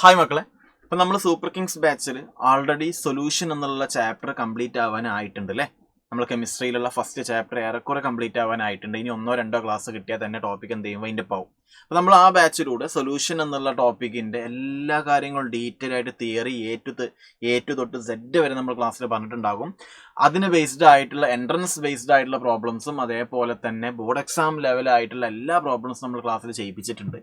Hi മക്കളെ, ഇപ്പം നമ്മൾ സൂപ്പർ കിങ്സ് ബാച്ചിൽ ആൾറെഡി സൊല്യൂഷൻ എന്നുള്ള ചാപ്റ്റർ കംപ്ലീറ്റ് ആവാനായിട്ടുണ്ട് അല്ലേ. നമ്മൾ കെമിസ്ട്രിയിലുള്ള ഫസ്റ്റ് ചാപ്റ്റർ ഏറെക്കുറെ കംപ്ലീറ്റ് ആവാനായിട്ടുണ്ട്. ഇനി 1-2 ക്ലാസ് കിട്ടിയാൽ തന്നെ ടോപ്പിക് എന്ത് ചെയ്യും, വൈൻഡപ്പ് ആവും. അപ്പോൾ നമ്മൾ ആ ബാച്ചിലൂടെ സൊല്യൂഷൻ എന്നുള്ള ടോപ്പിക്കിൻ്റെ എല്ലാ കാര്യങ്ങളും ഡീറ്റെയിൽ ആയിട്ട് തിയറി എ ടു തൊട്ട് സെഡ് വരെ നമ്മൾ ക്ലാസ്സിൽ പറഞ്ഞിട്ടുണ്ടാകും. അതിന് ബേസ്ഡ് ആയിട്ടുള്ള എൻട്രൻസ് ബേസ്ഡ് ആയിട്ടുള്ള പ്രോബ്ലംസും അതേപോലെ തന്നെ ബോർഡ് എക്സാം ലെവലായിട്ടുള്ള എല്ലാ പ്രോബ്ലംസും നമ്മൾ ക്ലാസ്സിൽ ചെയ്യിപ്പിച്ചിട്ടുണ്ട്.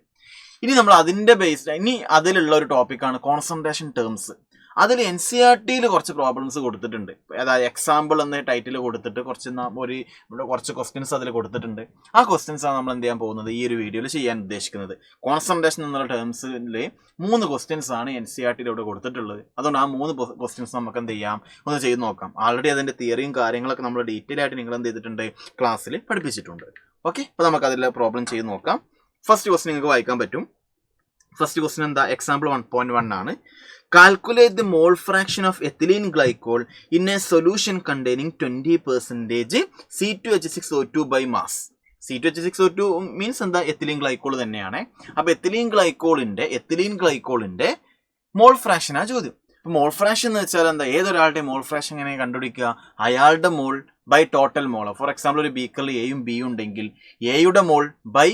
ഇനി നമ്മൾ അതിൻ്റെ ബേസ്ഡ് ഇനി അതിലുള്ള ഒരു ടോപ്പിക്കാണ് കോൺസെൻട്രേഷൻ ടേംസ്. അതിൽ NCERT കുറച്ച് പ്രോബ്ലംസ് കൊടുത്തിട്ടുണ്ട്. അതായത് എക്സാമ്പിൾ എന്ന ടൈറ്റിൽ കൊടുത്തിട്ട് കുറച്ച് ക്വസ്റ്റ്യൻസ് അതിൽ കൊടുത്തിട്ടുണ്ട്. ആ ക്വസ്റ്റ്യൻസാണ് നമ്മൾ എന്ത് ചെയ്യാൻ പോകുന്നത്, ഈ ഒരു വീഡിയോയിൽ ചെയ്യാൻ ഉദ്ദേശിക്കുന്നത്. കോൺസെൻട്രേഷൻ എന്നുള്ള ടേംസിൽ 3 ക്വസ്റ്റ്യൻസ് ആണ് NCERT കൊടുത്തിട്ടുള്ളത്. അതുകൊണ്ട് ആ 3 ക്വസ്റ്റ്യൻസ് നമുക്ക് എന്ത് ചെയ്യാം, ഒന്ന് ചെയ്ത് നോക്കാം. ആൾറെഡി അതിൻ്റെ തിയറിയും കാര്യങ്ങളൊക്കെ നമ്മൾ ഡീറ്റെയിൽ ആയിട്ട് നിങ്ങൾ എന്ത് ചെയ്തിട്ടുണ്ട്, ക്ലാസ്സിൽ പഠിപ്പിച്ചിട്ടുണ്ട്. ഓക്കെ, അപ്പോൾ നമുക്ക് അതിലെ പ്രോബ്ലം ചെയ്ത് നോക്കാം. ഫസ്റ്റ് ക്വസ്റ്റ്യൻ നിങ്ങൾക്ക് വായിക്കാൻ പറ്റും. ഫസ്റ്റ് ക്വസ്റ്റ്യൻ എന്താ, എക്സാമ്പിൾ 1.1 ആണ്. Calculate the mole fraction of ethylene glycol in a solution containing 20% C2H6O2 by mass. C2H6O2 means എന്താ, എത്തിലീൻ ഗ്ലൈക്കോൾ തന്നെയാണ്. അപ്പോൾ എത്തിലീൻ ഗ്ലൈക്കോളിന്റെ മോൾ ഫ്രാക്ഷനാ ചോദ്യം. മോൾ ഫ്രാക്ഷൻ എന്ന് വെച്ചാൽ എന്താ, ഏതൊരാളുടെ മോൾ ഫ്രാക്ഷൻ എങ്ങനെ കണ്ടുപിടിക്കുക, അയാളുടെ mole by total mole. For example ഒരു ബീക്കറിൽ എയും ബിയും ഉണ്ടെങ്കിൽ എയുടെ മോൾ ബൈ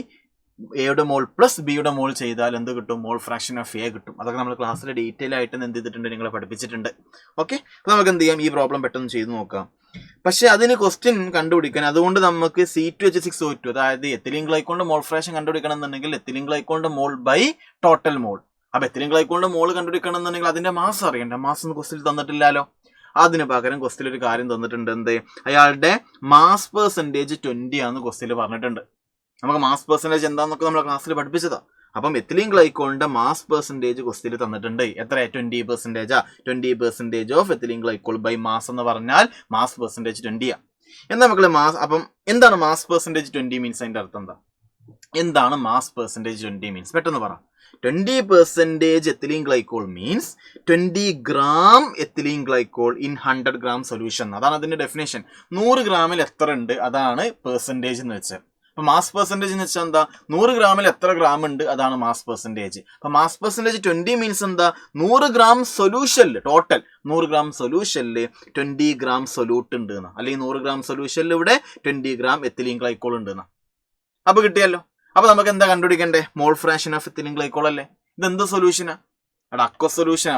എയുടെ മോൾ പ്ലസ് ബിയുടെ മോൾ ചെയ്താൽ എന്ത് കിട്ടും, മോൾ ഫ്രാക്ഷൻ ഓഫ് എ കിട്ടും. അതൊക്കെ നമ്മൾ ക്ലാസ്സിൽ ഡീറ്റെയിൽ ആയിട്ട് എന്ത് ചെയ്തിട്ടുണ്ട്, നിങ്ങളെ പഠിപ്പിച്ചിട്ടുണ്ട്. ഓക്കെ, അപ്പോൾ നമുക്ക് എന്ത് ചെയ്യാം, ഈ പ്രോബ്ലം പെട്ടെന്ന് ചെയ്ത് നോക്കാം. പക്ഷേ അതിന് ക്വസ്റ്റ്യൻ കണ്ടുപിടിക്കാൻ, അതുകൊണ്ട് നമുക്ക് C2H6O2 അതായത് എത്തിലീൻ ഗ്ലൈക്കോളിന്റെ മോൾ ഫ്രാക്ഷൻ കണ്ടുപിടിക്കണം എന്നുണ്ടെങ്കിൽ എത്തിലീൻ ഗ്ലൈക്കോളിന്റെ മോൾ ബൈ ടോട്ടൽ മോൾ. അപ്പോൾ എത്തിലീൻ ഗ്ലൈക്കോളിന്റെ മോൾ കണ്ടുപിടിക്കണം എന്നുണ്ടെങ്കിൽ അതിന്റെ മാസ് അറിയണ്ട. മാസ് ഒന്നും ക്വസ്റ്റ്യൻ തന്നിട്ടില്ലല്ലോ. അതിന് പകരം ക്വസ്റ്റ്യൻ ഒരു കാര്യം തന്നിട്ടുണ്ട്, എന്ത്, അയാളുടെ മാസ് പെർസെൻറ്റേജ് 20 ആണെന്ന് ക്വസ്റ്റ്യൻ പറഞ്ഞിട്ടുണ്ട്. നമുക്ക് മാസ് പെർസെൻറ്റേജ് എന്താണെന്നൊക്കെ നമ്മൾ ക്ലാസ്സിൽ പഠിപ്പിച്ചതാ. അപ്പം എത്തിലീൻ ഗ്ലൈക്കോളിന്റെ മാസ് പെർസെൻറ്റേജ് ക്വസ്റ്റ്യൻ തന്നിട്ടുണ്ട്. എത്ര, 20%. 20% of ethylene glycol by mass എന്ന് പറഞ്ഞാൽ മാസ് പെർസെൻറ്റേജ് 20 ആണ്. എന്താ മക്കളെ മാസ്, അപ്പം എന്താണ് മാസ് പെർസെൻറ്റേജ് 20 മീൻസ്, അതിന്റെ അർത്ഥം എന്താ, എന്താണ് മാസ് പെർസെൻറ്റേജ് 20 മീൻസ്, പെട്ടെന്ന് പറ. 20% ethylene glycol means 20 gram ethylene glycol in 100 gram solution. അതാണ് അതിന്റെ ഡെഫിനേഷൻ. 100 ഗ്രാമിൽ എത്ര ഉണ്ട്, അതാണ് പെർസെൻറ്റേജ് എന്ന് വെച്ചാൽ. അപ്പൊ മാസ് പെർസെൻറ്റേജ് എന്ന് വെച്ചാൽ എന്താ, 100 ഗ്രാമിൽ എത്ര ഗ്രാം ഉണ്ട്, അതാണ് മാസ് പെർസെൻറ്റേജ്. അപ്പൊ മാസ് പെർസെൻറ്റേജ് 20 മീൻസ് എന്താ, 100 ഗ്രാം സൊല്യൂഷനിൽ, ടോട്ടൽ 100 ഗ്രാം സൊല്യൂഷനിൽ 20 ഗ്രാം സൊല്യൂട്ട് ഉണ്ട് എന്ന്, അല്ലെങ്കിൽ 100 ഗ്രാം സൊല്യൂഷനിൽ ഇവിടെ 20 ഗ്രാം എത്തിലീൻ ഗ്ലൈക്കോൾ ഉണ്ട് എന്ന്. അപ്പൊ കിട്ടിയല്ലോ. അപ്പൊ നമുക്ക് എന്താ കണ്ടുപിടിക്കണ്ടേ, mole fraction of ethylene glycol അല്ലേ. ഇതെന്ത് സൊല്യൂഷനാ, അക്വ സൊല്യൂഷൻ.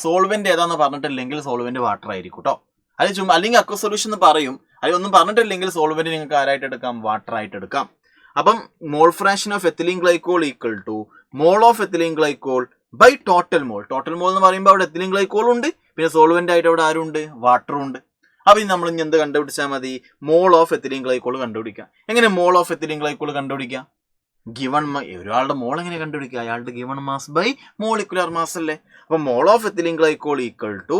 സോൾവെന്റ് ഏതാന്ന് പറഞ്ഞിട്ടില്ലെങ്കിൽ സോൾവെന്റ് വാട്ടർ ആയിരിക്കും കേട്ടോ. അത് ചുമ്മാ, അല്ലെങ്കിൽ അക്വ സൊല്യൂഷൻ എന്ന് പറയും. അതൊന്നും പറഞ്ഞിട്ടില്ലെങ്കിൽ സോൾവെന്റ് നിങ്ങൾക്ക് ആരായിട്ട് എടുക്കാം, വാട്ടർ ആയിട്ട് എടുക്കാം. അപ്പം mole fraction of ethylene glycol equal to mole of ethylene glycol by total mole. Total mole എന്ന് പറയുമ്പോൾ അവിടെ എത്തിലീൻ ഗ്ലൈക്കോൾ ഉണ്ട്, പിന്നെ സോൾവെന്റ് ആയിട്ട് അവിടെ ആരുണ്ട്, വാട്ടറും ഉണ്ട്. അപ്പൊ ഇനി നമ്മൾ ഇനി എന്ത് കണ്ടുപിടിച്ചാൽ മതി, മോൾ ഓഫ് എത്തിലീൻ ഗ്ലൈക്കോൾ കണ്ടുപിടിക്കാം. എങ്ങനെ മോൾ ഓഫ് എത്തിലീൻ ഗ്ലൈക്കോൾ കണ്ടുപിടിക്കാം, ഗിവൺ ഒരാളുടെ മോൾ എങ്ങനെ കണ്ടുപിടിക്കുക, അയാളുടെ given mass by molecular mass അല്ലേ. അപ്പൊ mole of ethylene glycol equal to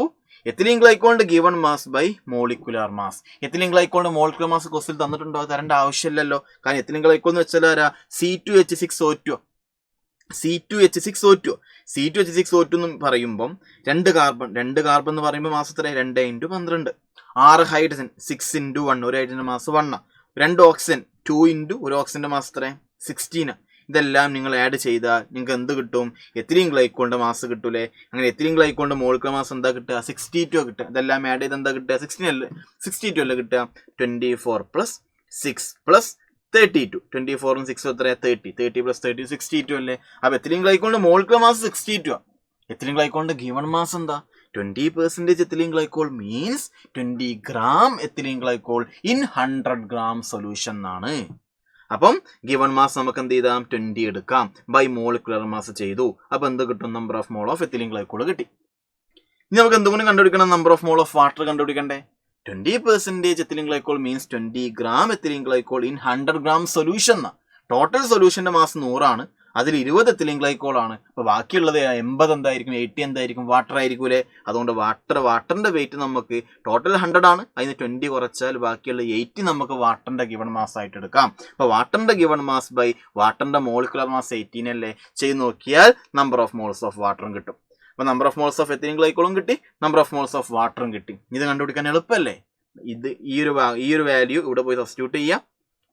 ethylene ഗ്ലൈക്കോളിന്റെ given mass by molecular mass. Ethylene ഗ്ലൈക്കോളിന്റെ മോളിക്കുലർ മാസ് ക്വസ്റ്റ്യൻ തന്നിട്ടുണ്ടോ, തരേണ്ട ആവശ്യമില്ലല്ലോ. കാരണം എത്തിലീൻ ഗ്ലൈക്കോൾ എന്ന് വെച്ചാൽ ആരാ, C2H6O2. C2H6O2 എന്ന് പറയുമ്പം 2 കാർബൺ എന്ന് പറയുമ്പോൾ മാസ് എത്ര, 2 × 12. 6 ഹൈഡ്രജൻ 6 × 1, ഒരു ഹൈഡ്രജന്റെ മാസ് 1. 2 ഓക്സിജൻ 2 × ഒരു ഓക്സിജന്റെ മാസ് എത്ര, 16. ഇതെല്ലാം നിങ്ങൾ ആഡ് ചെയ്താൽ നിങ്ങൾക്ക് എന്ത് കിട്ടും, എത്തിലീൻ ഗ്ലൈക്കോളിന്റെ മാസ് കിട്ടൂലേ. അങ്ങനെ എത്തിലീൻ ഗ്ലൈക്കോളിന്റെ മോളിക്കുലർ മാസ് എന്താ കിട്ടുക, 62 കിട്ടുക. ഇതെല്ലാം ആഡ് ചെയ്ത് എന്താ കിട്ടുക, 62 അല്ലേ കിട്ടുക. 24 + 6 + 32. 24 + 6 എത്ര, 30. 30 + 30 62 അല്ലേ. അപ്പൊ എത്തിലീൻ ഗ്ലൈക്കോളിന്റെ മോളിക്കുലർ മാസ് 62 ആണ്. എത്തിലീൻ ഗ്ലൈക്കോളിന്റെ ഗിവൺ മാസ് എന്താ, 20% ethylene glycol means 20 gram ethylene glycol in 100 gram solution എന്നാണ്. അപ്പം ഗിവൺ മാസ് നമുക്ക് എന്ത് ചെയ്താം, 20 എടുക്കാം, ബൈ മോളിക്കുലർ മാസ് ചെയ്തു. അപ്പൊ എന്ത് കിട്ടും, number of mole of ethylene glycol കിട്ടി. ഇനി നമുക്ക് എന്തുകൊണ്ട് കണ്ടുപിടിക്കണം, number of mole of water കണ്ടുപിടിക്കണ്ടേ. 20% ethylene glycol means 20 gram ethylene glycol in 100 gram solution. Total സൊല്യൂഷന്റെ മാസ് 100 ആണ്, അതിൽ 20 എത്തിലീൻ ഗ്ലൈക്കോൾ ആണ്. അപ്പൊ ബാക്കിയുള്ളത് 80 എന്തായിരിക്കും, 80 എന്തായിരിക്കും, വാട്ടർ ആയിരിക്കൂലേ. അതുകൊണ്ട് വാട്ടറിന്റെ വെയിറ്റ് നമുക്ക് ടോട്ടൽ 100 ആണ്, അതിന് 20 കുറച്ചാൽ ബാക്കിയുള്ള 80 നമുക്ക് വാട്ടറിന്റെ ഗിവൺ മാസ് ആയിട്ട് എടുക്കാം. അപ്പൊ വാട്ടറിന്റെ ഗിവൺ മാസ് ബൈ വാട്ടറിന്റെ മോളിക്കുലർ മാസ് 18 അല്ലേ. ചെയ്ത് നോക്കിയാൽ നമ്പർ ഓഫ് മോൾസ് ഓഫ് വാട്ടറും കിട്ടും. അപ്പൊ number of moles of ethylene ഗ്ലൈക്കോളും കിട്ടി, നമ്പർ ഓഫ് മോൾസ് ഓഫ് വാട്ടറും കിട്ടി. ഇത് കണ്ടുപിടിക്കാൻ എളുപ്പമല്ലേ. ഈ ഒരു വാല്യൂ ഇവിടെ പോയി സബ്സ്റ്റിറ്റ്യൂട്ട് ചെയ്യാം.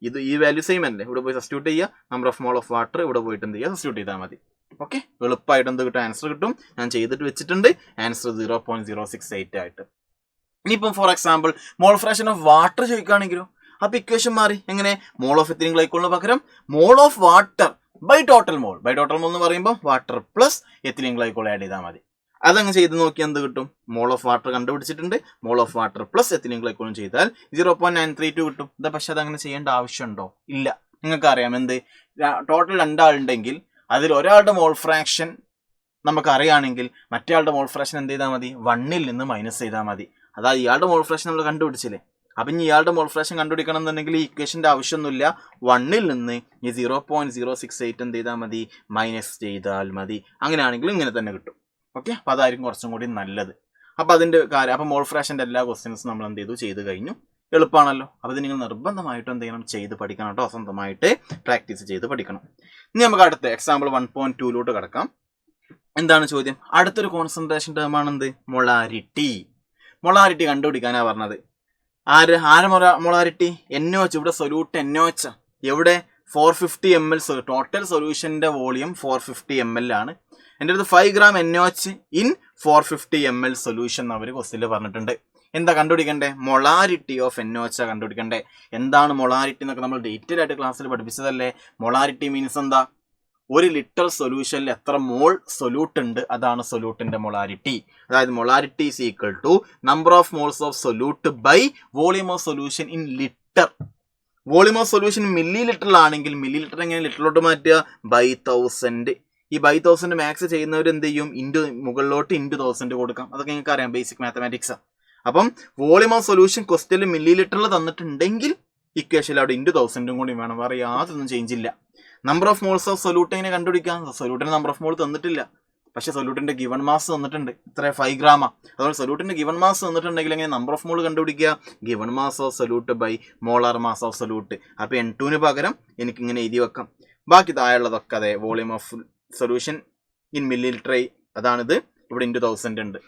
ഈ വാല്യൂ സെയിം അല്ലേ, ഇവിടെ പോയി സബ്സ്റ്റിറ്റ്യൂട്ട് ചെയ്യുക. Number of mole of water ഇവിടെ പോയിട്ട് എന്ത് ചെയ്യുക, സബ്സ്റ്റിറ്റ്യൂട്ട് ചെയ്താൽ മതി. ഓക്കെ, എളുപ്പമായിട്ട് എന്ത് കിട്ടും, ആൻസർ കിട്ടും. ഞാൻ ചെയ്തിട്ട് വെച്ചിട്ടുണ്ട്. ആൻസർ 0.068 ആയിട്ട്. ഇനിയിപ്പം for example mole fraction of water ചോദിക്കുകയാണെങ്കിലോ, അപ്പോൾ ഇക്വേഷൻ മാറി. എങ്ങനെ? മോൾ ഓഫ് എത്തിലീൻ ഗ്ലൈക്കോളിന് പകരം mole of water by total mole. By total mole എന്ന് പറയുമ്പോൾ water plus ethylene glycol add ചെയ്താൽ മതി. അതങ്ങ് ചെയ്ത് നോക്കിയാൽ എന്ത് കിട്ടും? മോൾ ഓഫ് വാട്ടർ കണ്ടുപിടിച്ചിട്ടുണ്ട്. Mole of water plus ethylene ഗ്ലൈക്കോളും ചെയ്താൽ 0.932 കിട്ടും. ഇതാ, പക്ഷെ അതങ്ങനെ ചെയ്യേണ്ട ആവശ്യമുണ്ടോ? ഇല്ല. നിങ്ങൾക്ക് അറിയാം എന്ത്, ടോട്ടൽ 2 ആളുണ്ടെങ്കിൽ അതിൽ ഒരാളുടെ മോൾ ഫ്രാക്ഷൻ നമുക്ക് അറിയുകയാണെങ്കിൽ മറ്റേ ആളുടെ മോൾ ഫ്രാക്ഷൻ എന്ത് ചെയ്താൽ മതി? 1ൽ നിന്ന് മൈനസ് ചെയ്താൽ മതി. അതായത് ഇയാളുടെ മോൾ ഫ്രാക്ഷൻ നമ്മൾ കണ്ടുപിടിച്ചില്ലേ, അപ്പം ഇനി ഇയാളുടെ മോൾ ഫ്രാക്ഷൻ കണ്ടുപിടിക്കണം എന്നുണ്ടെങ്കിൽ ഈ ഇക്വേഷൻ്റെ ആവശ്യമൊന്നുമില്ല. 1ൽ നിന്ന് ഈ 0.068 എന്ത് ചെയ്താൽ മതി? മൈനസ് ചെയ്താൽ മതി. അങ്ങനെയാണെങ്കിൽ ഇങ്ങനെ തന്നെ കിട്ടും. ഓക്കെ, അപ്പോൾ അതായിരിക്കും കുറച്ചും കൂടി നല്ലത്. അപ്പോൾ അതിൻ്റെ കാര്യം, അപ്പോൾ മോൾ ഫ്രാക്ഷൻ്റെ എല്ലാ ക്വസ്റ്റ്യൻസും നമ്മൾ എന്ത് ചെയ്തു കഴിഞ്ഞു. എളുപ്പമാണല്ലോ. അപ്പോൾ ഇത് നിങ്ങൾ നിർബന്ധമായിട്ടും എന്ത് ചെയ്യണം? ചെയ്ത് പഠിക്കണം കേട്ടോ. സ്വന്തമായിട്ട് പ്രാക്ടീസ് ചെയ്ത് പഠിക്കണം. ഇനി നമുക്ക് അടുത്ത എക്സാമ്പിൾ 1.2 കിടക്കാം. എന്താണ് ചോദ്യം? അടുത്തൊരു കോൺസെൻട്രേഷൻ ടേം ആണെന്ത്? മൊളാരിറ്റി. മൊളാരിറ്റി കണ്ടുപിടിക്കാനാണ് പറഞ്ഞത്. ആര് മൊളാരിറ്റി? NOH. ഇവിടെ സൊല്യൂട്ട് NOH. എവിടെ? 450 ml. ടോട്ടൽ സൊല്യൂഷൻ്റെ വോളിയം 450 ml ആണ്. എൻ്റെ അടുത്ത് 5 gram NOH in 450 ml solution അവർ ക്വസ്റ്റ്യനിൽ പറഞ്ഞിട്ടുണ്ട്. എന്താ കണ്ടുപിടിക്കണ്ടേ? മൊളാരിറ്റി ഓഫ് NOH കണ്ടുപിടിക്കണ്ടേ. എന്താണ് മൊളാരിറ്റി എന്നൊക്കെ നമ്മൾ ഡീറ്റെയിൽ ആയിട്ട് ക്ലാസ്സിൽ പഠിപ്പിച്ചതല്ലേ. മൊളാരിറ്റി മീൻസ് എന്താ? 1 ലിറ്റർ സൊല്യൂഷനിൽ എത്ര മോൾ സൊല്യൂട്ട് ഉണ്ട്, അതാണ് സൊല്യൂട്ടിന്റെ മൊളാരിറ്റി. അതായത് molarity is equal to number of moles of solute by volume of solution in litre. Volume of solution മില്ലി ലിറ്ററിലാണെങ്കിൽ മില്ലി ലിറ്റർ എങ്ങനെ ലിറ്ററിലോട്ട് മാറ്റുക? ബൈ 1000. ഈ ബൈ 1000 മാക്സ് ചെയ്യുന്നവർ എന്ത് ചെയ്യും? മുകളിലോട്ട് ഇൻറ്റു 1000 കൊടുക്കാം. അതൊക്കെ നിങ്ങൾക്ക് അറിയാം, ബേസിക് മാത്തമാറ്റിക്സ്. അപ്പം വോളിയം ഓഫ് സൊല്യൂഷൻ ക്വസ്റ്റ്യനിൽ മില്ലി ലിറ്ററിൽ തന്നിട്ടുണ്ടെങ്കിൽ ഇക്വേഷനിൽ അവിടെ ഇൻറ്റു 1000 കൂടി വേണം. വേറെ യാതൊന്നും ചേഞ്ച് ഇല്ല. Number of moles of solute എങ്ങനെ കണ്ടുപിടിക്കാം? സൊല്യൂട്ടിന് നമ്പർ ഓഫ് മോൾ തന്നിട്ടില്ല, പക്ഷെ സൊല്യൂട്ടിന്റെ ഗിവൺ മാസ് തന്നിട്ടുണ്ട്. ഇത്ര 5 ഗ്രാമാ. അതുകൊണ്ട് സൊല്യൂട്ടിന്റെ ഗിവൺ മാസ് തന്നിട്ടുണ്ടെങ്കിൽ എങ്ങനെ നമ്പർ ഓഫ് മോൾ കണ്ടുപിടിക്കുക? Given mass of solute by molar mass of solute. അപ്പോൾ N2 പകരം എനിക്ക് ഇങ്ങനെ എഴുതി വെക്കാം. ബാക്കി താഴെയുള്ളതൊക്കെ അതെ, volume of solution in millilitre, അതാണിത്. ഇവിടെ ഇൻറ്റു 1000 ഉണ്ട്.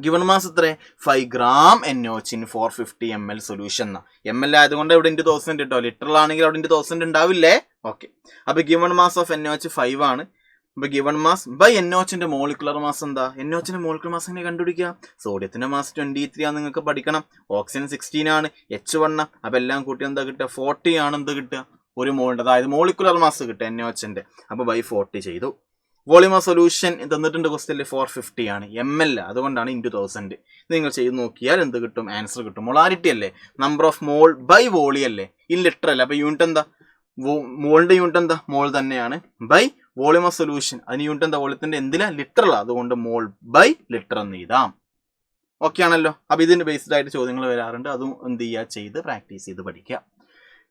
ഗിവൺ മാസ് എത്ര? 5 gram NOH in 450 ml solution. ML ആയതുകൊണ്ട് ഇവിടെ ഇൻറ്റു 1000 കിട്ടോ. ലിറ്ററിലാണെങ്കിൽ അവിടെ ഇൻറ്റു 1000 ഉണ്ടാവില്ലേ? ഓക്കെ, അപ്പോൾ ഗിവൺ മാസ് ഓഫ് NOH 5 ആണ്. അപ്പോൾ ഗിവൺ മാസ് ബൈ NOHന്റെ മോളിക്കുലർ മാസ് എന്താ? NOHന്റെ മോളിക്കുലർ മാസ് എങ്ങനെ കണ്ടുപിടിക്കുക? സോഡിയത്തിന്റെ മാസ് 23 ആണ്, നിങ്ങൾക്ക് പഠിക്കണം. ഓക്സിജൻ 16 ആണ്, H1. അപ്പോൾ എല്ലാം കൂട്ടി എന്താ കിട്ടുക? 40 ആണ് എന്ത് കിട്ടുക? ഒരു മോളിൻ്റെ, അതായത് മോളിക്കുലർ മാസ് കിട്ടുക NOHന്റെ. അപ്പോൾ ബൈ 40 ചെയ്തു. വോളിയം ഓഫ് സൊല്യൂഷൻ തന്നിട്ടുണ്ട് ക്വസ്റ്റ്യനിൽ 450 ആണ്, ML, അതുകൊണ്ടാണ് ഇൻറ്റു 1000. നിങ്ങൾ ചെയ്ത് നോക്കിയാൽ എന്ത് കിട്ടും? ആൻസർ കിട്ടും. മൊളാരിറ്റി അല്ലേ, number of mole by volume അല്ലേ, ഇൻ ലിറ്റർ അല്ലേ. അപ്പോൾ യൂണിറ്റ് എന്താ? മോളിന്റെ യൂണിറ്റ് എന്താ? മോൾ തന്നെയാണ്. ബൈ വോളിയം ഓഫ് സൊല്യൂഷൻ, അതിന് യൂണിറ്റ് എന്താ? വോളിയത്തിന്റെ എന്തിനാ? ലിറ്ററിലാണ്. അതുകൊണ്ട് മോൾ ബൈ ലിറ്റർ എന്ന് എഴുതാം. ഓക്കെ ആണല്ലോ. അപ്പോൾ ഇതിന് ബേസ്ഡ് ആയിട്ട് ചോദ്യങ്ങൾ വരാറുണ്ട്. അതും എന്ത് ചെയ്യുക? ചെയ്ത് പ്രാക്ടീസ് ചെയ്ത് പഠിക്കുക.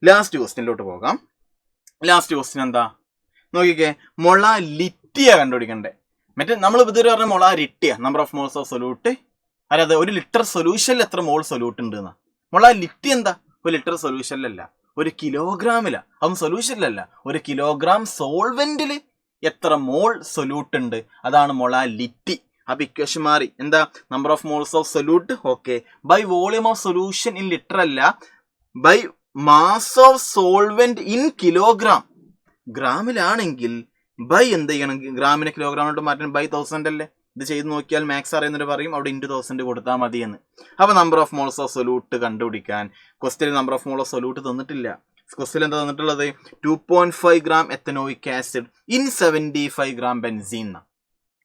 ലാസ്റ്റ് ക്വസ്റ്റ്യനിലോട്ട് പോകാം. ലാസ്റ്റ് ക്വസ്റ്റ്യൻ എന്താ നോക്കിക്കേ? മൊളാലിറ്റിയ കണ്ടുപിടിക്കണ്ടേ. മറ്റേ നമ്മൾ ഇതുവരെ പറഞ്ഞ മൊളാരിറ്റിയ, number of moles of solute. അതായത് 1 ലിറ്റർ സൊല്യൂഷനിൽ എത്ര മോൾ സൊല്യൂട്ട് ഉണ്ട് എന്നാ. മൊളാലിറ്റി എന്താ? 1 ലിറ്റർ സൊല്യൂഷനിലല്ല, 1 കിലോഗ്രാമില. അതും സൊല്യൂഷനിലല്ല, 1 കിലോഗ്രാം സോൾവെന്റിൽ എത്ര മോൾ സൊല്യൂട്ട് ഉണ്ട്, അതാണ് മൊളാലിറ്റി. അപ്പോൾ ഇക്വേഷൻ മാറി. എന്താ? Number of moles of solute, okay, by volume of solution in litre അല്ല, by mass of solvent in kilogram. ഗ്രാമിലാണെങ്കിൽ ബൈ എന്ത് ചെയ്യണം? ഗ്രാമിനെ കിലോഗ്രാമിലോട്ട് മാറ്റാൻ ബൈ 1000 അല്ലേ. ഇത് ചെയ്ത് നോക്കിയാൽ മാത്സ് അറിയുന്നവർ പറയും അവിടെ ഇൻറ്റു 1000 കൊടുത്താൽ മതി എന്ന്. അപ്പോൾ number of moles of solute കണ്ടുപിടിക്കാൻ ക്വസ്റ്റ്യനിൽ number of mole of solute തന്നിട്ടില്ല. ക്വസ്റ്റ്യൻ എന്താ തന്നിട്ടുള്ളത്? 2.5 gram ethanoic acid in 75 gram benzene.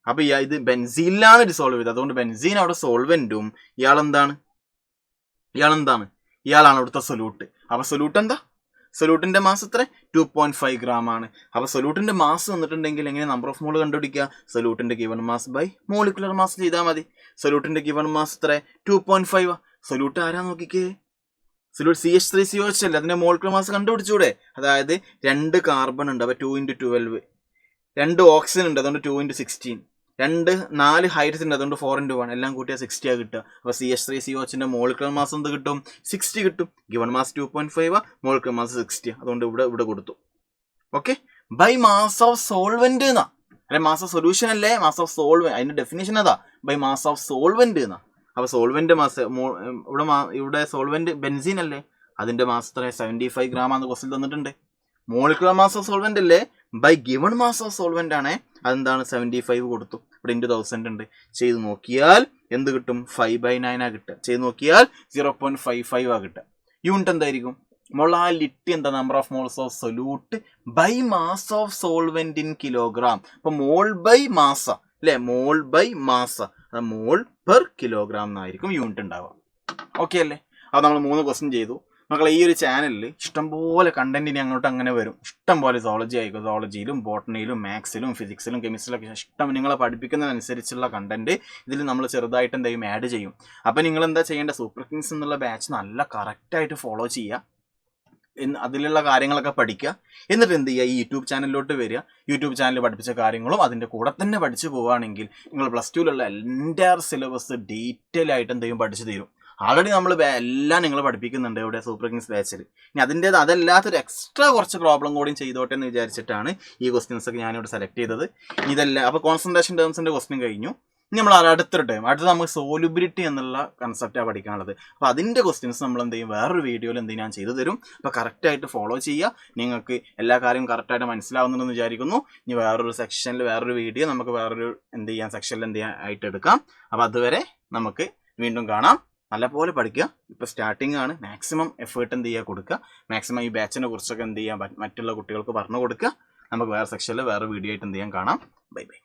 അപ്പോൾ ഇത് ബെൻസീനിലാണ് ഡിസോൾവ് ചെയ്തത്, അതുകൊണ്ട് ബെൻസീൻ അവിടെ സോൾവെന്റും. ഇയാളെന്താണ്? ഇയാളാണ് അവിടുത്തെ സൊല്യൂട്ട്. അപ്പോൾ സൊല്യൂട്ട് എന്താ? സൊല്യൂട്ടിന്റെ മാസ് എത്ര? 2.5 gram ആണ്. അപ്പോൾ സൊല്യൂട്ടിന്റെ മാസ് തന്നിട്ടുണ്ടെങ്കിൽ എങ്ങനെ നമ്പർ ഓഫ് മോൾ കണ്ടുപിടിക്കുക? സൊല്യൂട്ടിന്റെ given mass by molecular mass ചെയ്താൽ മതി. സൊല്യൂട്ടിന്റെ ഗിവൺ മാസ് എത്ര? 2.5. സൊല്യൂട്ട് ആരാ നോക്കിക്കേ? സൊല്യൂട്ട് CH3COH അല്ലേ. അതിന്റെ മോളിക്കുലർ മാസ് കണ്ടുപിടിച്ചൂടെ? അതായത് 2 കാർബൺ ഉണ്ട്, അപ്പോൾ 2 × 12. 2 ഓക്സിജൻ ഉണ്ട്, അതുകൊണ്ട് 2 × 16. 4 ഹൈഡ്രജൻ ഉണ്ട്, അതുകൊണ്ട് 4 × 1. എല്ലാം കൂട്ടിയാൽ 60 കിട്ടുക. അപ്പോൾ CH3COHന്റെ മോളിക്കുലർ മാസ് എന്ത് കിട്ടും? 60 കിട്ടും. Given mass 2.5, molecular mass 60. അതുകൊണ്ട് ഇവിടെ കൊടുത്തു. Okay, by mass of solvent എന്നാ. അല്ലെ, മാസ് ഓഫ് സൊല്യൂഷൻ അല്ലേ, മാസ് ഓഫ് സോൾവെന്റ്. അതിന്റെ ഡെഫിനേഷൻ അതാ, ബൈ മാസ് ഓഫ് സോൾവെന്റ് എന്നാ. അപ്പോൾ സോൾവെന്റ് മാസ് ഇവിടെ സോൾവെന്റ് ബെൻസീൻ അല്ലേ, അതിന്റെ മാസ് എത്ര? 75 gram ആണെന്ന് ക്വസ്റ്റ്യൻ തന്നിട്ടുണ്ട്. മോളിക്കുലർ മാസ് ഓഫ് സോൾവെന്റ് അല്ലേ, by given mass of solvent ആണേ അതെന്താണ് 75 കൊടുത്തു. ഇവിടെ ഇൻറ്റു 1000 ഉണ്ട്. ചെയ്ത് നോക്കിയാൽ എന്ത് കിട്ടും? 5/9 ആ കിട്ടുക. ചെയ്ത് നോക്കിയാൽ 0.55 ആ കിട്ടുക. യൂണിറ്റ് എന്തായിരിക്കും? മൊളാലിറ്റി എന്താ? Number of moles of solute by mass of solvent in kilogram. അപ്പൊ മോൾ ബൈ മാസ അല്ലെ, mole by mass, mole per kilogram എന്നായിരിക്കും യൂണിറ്റ് ഉണ്ടാവുക. ഓക്കെ അല്ലേ? അത് നമ്മൾ 3 ക്വസ്റ്റ്യൻ ചെയ്തു. മക്കളെ ഈ ഒരു ചാനലിൽ ഇഷ്ടംപോലെ കണ്ടന്റിന് അങ്ങോട്ട് അങ്ങനെ വരും. ഇഷ്ടംപോലെ സോളജി ആയിരിക്കും, സോളജിയിലും ബോട്ടണിയിലും മാത്സിലും ഫിസിക്സിലും കെമിസ്ട്രിയിലൊക്കെ ഇഷ്ടം നിങ്ങളെ പഠിപ്പിക്കുന്നതിനനുസരിച്ചുള്ള കണ്ടന്റ് ഇതിൽ നമ്മൾ ചെറുതായിട്ട് എന്തെങ്കിലും ആഡ് ചെയ്യും. അപ്പം നിങ്ങൾ എന്താ ചെയ്യേണ്ടത്? സൂപ്പർ കിങ്സ് എന്നുള്ള ബാച്ച് നല്ല കറക്റ്റായിട്ട് ഫോളോ ചെയ്യുക, അതിലുള്ള കാര്യങ്ങളൊക്കെ പഠിക്കുക. എന്നിട്ട് എന്ത് ചെയ്യുക? ഈ യൂട്യൂബ് ചാനലിലോട്ട് വരിക. യൂട്യൂബ് ചാനലിൽ പഠിപ്പിച്ച കാര്യങ്ങളും അതിൻ്റെ കൂടെ തന്നെ പഠിച്ചു പോവുകയാണെങ്കിൽ നിങ്ങൾ പ്ലസ് ടുവിലുള്ള എൻ്റയർ സിലബസ് ഡീറ്റെയിൽ ആയിട്ട് എന്തെങ്കിലും പഠിച്ചു തീരും. ആൾറെഡി നമ്മൾ എല്ലാം നിങ്ങൾ പഠിപ്പിക്കുന്നുണ്ട് ഇവിടെ സൂപ്പർ കിങ്സ് ബാച്ചിൽ. ഇനി അതിൻ്റേത് അതല്ലാത്തൊരു എക്സ്ട്രാ കുറച്ച് പ്രോബ്ലം കൂടി ചെയ്തോട്ടെ എന്ന് വിചാരിച്ചിട്ടാണ് ഈ ക്വസ്റ്റ്യൻസ് ഒക്കെ ഞാനിവിടെ സെലക്ട് ചെയ്തത്. ഇതല്ല, അപ്പോൾ കോൺസെൻട്രേഷൻ ടേംസിൻ്റെ ക്വസ്റ്റ്യൻ കഴിഞ്ഞു. ഇനി നമ്മൾ അടുത്തൊരു ടൈം അടുത്ത് നമുക്ക് സോലുബിലിറ്റി എന്നുള്ള കൺസെപ്റ്റാണ് പഠിക്കാനുള്ളത്. അപ്പോൾ അതിൻ്റെ ക്വസ്റ്റ്യൻസ് നമ്മൾ എന്ത് ചെയ്യും? വേറൊരു വീഡിയോയിൽ എന്ത് ഞാൻ ചെയ്തു തരും. അപ്പോൾ കറക്റ്റായിട്ട് ഫോളോ ചെയ്യുക. നിങ്ങൾക്ക് എല്ലാ കാര്യവും കറക്റ്റായിട്ട് മനസ്സിലാവുന്നുണ്ടെന്ന് വിചാരിക്കുന്നു. ഇനി വേറൊരു സെക്ഷനിൽ വേറൊരു വീഡിയോ നമുക്ക് വേറൊരു എന്ത് ചെയ്യാം സെക്ഷനിൽ എന്ത് ചെയ്യാൻ ആയിട്ട് എടുക്കാം. അപ്പോൾ അതുവരെ നമുക്ക് വീണ്ടും കാണാം. നല്ലപോലെ പഠിക്കുക. ഇപ്പോൾ സ്റ്റാർട്ടിംഗ് ആണ്. മാക്സിമം എഫേർട്ട് എന്ത് ചെയ്യുക കൊടുക്കുക. മാക്സിമം ഈ ബാച്ചിനെ കുറിച്ചൊക്കെ എന്ത് ചെയ്യാം മറ്റുള്ള കുട്ടികൾക്ക് പറഞ്ഞു കൊടുക്കുക. നമുക്ക് വേറെ സെക്ഷനിൽ വേറെ വീഡിയോ ആയിട്ട് എന്ത് ചെയ്യാൻ കാണാം. Bye bye.